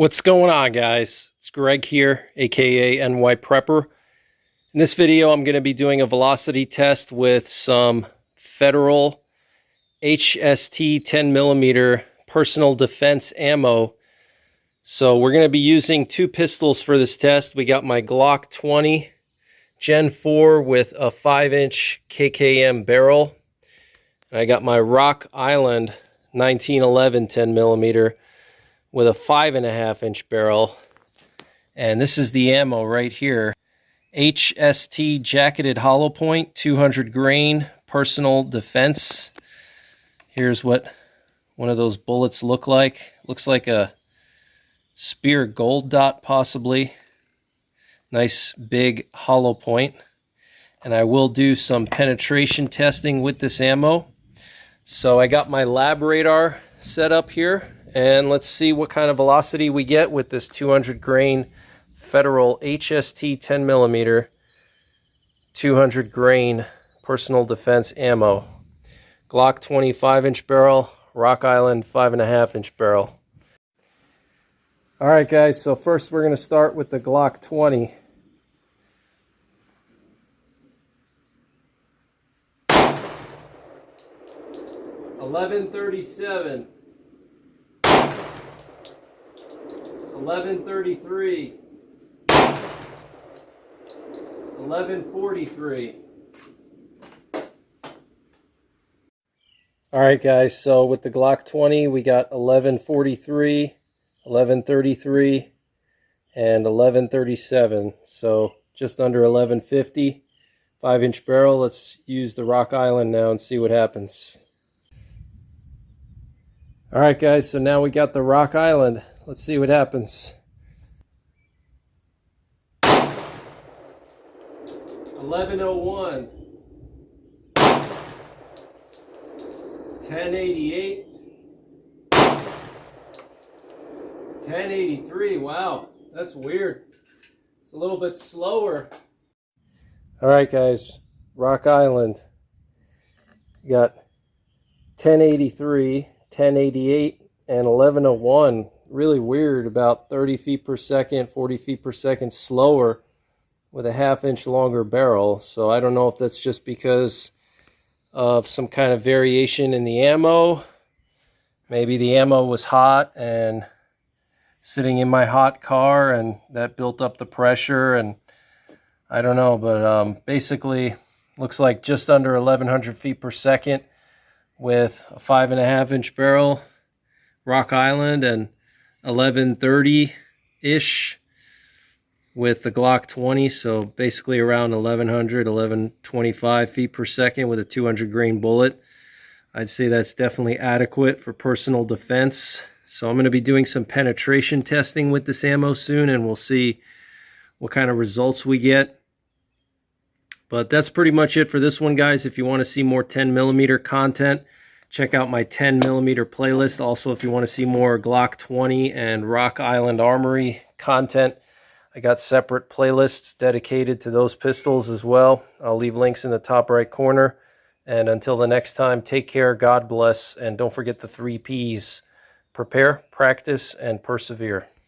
What's going on, guys? It's Greg here, aka NYPrepper. In this video, I'm going to be doing a velocity test with some federal HST 10mm personal defense ammo. So we're going to be using two pistols for this test. We got my Glock 20 Gen 4 with a 5-inch KKM barrel. And I got my Rock Island 1911 10mm with a 5.5-inch barrel. And this is the ammo right here. HST jacketed hollow point, 200 grain personal defense. Here's what one of those bullets look like. Looks like a Spear Gold Dot possibly. Nice big hollow point. And I will do some penetration testing with this ammo. So I got my lab radar set up here, and let's see what kind of velocity we get with this 200 grain federal HST 10mm 200 grain personal defense ammo. Glock 20 5-inch barrel, Rock Island 5.5-inch barrel. Alright guys, so first we're going to start with the Glock 20. $11.37, $11.33, $11.43. Alright guys, so with the Glock 20 we got $11.43, $11.33, and $11.37. So just under $11.50. 5-inch barrel. Let's use the Rock Island now and see what happens. Alright guys, so now we got the Rock Island. Let's see what happens. 1101, 1088, 1083. Wow, that's weird. It's a little bit slower. Alright guys, Rock Island. You got 1083, 1088, and 1101. Really weird, about 30 feet per second, 40 feet per second slower with a 1/2 inch longer barrel. So I don't know if that's just because of some kind of variation in the ammo. Maybe the ammo was hot and sitting in my hot car and that built up the pressure, and I don't know, but basically looks like just under 1100 feet per second with a 5.5-inch barrel, Rock Island, and 1130-ish with the Glock 20, so basically around 1100, 1125 feet per second with a 200 grain bullet. I'd say that's definitely adequate for personal defense. So I'm going to be doing some penetration testing with this ammo soon, and we'll see what kind of results we get. But that's pretty much it for this one, guys. If you want to see more 10mm content, check out my 10mm playlist. Also, if you want to see more Glock 20 and Rock Island Armory content, I got separate playlists dedicated to those pistols as well. I'll leave links in the top right corner. And until the next time, take care, God bless, and don't forget the 3 Ps. Prepare, practice, and persevere.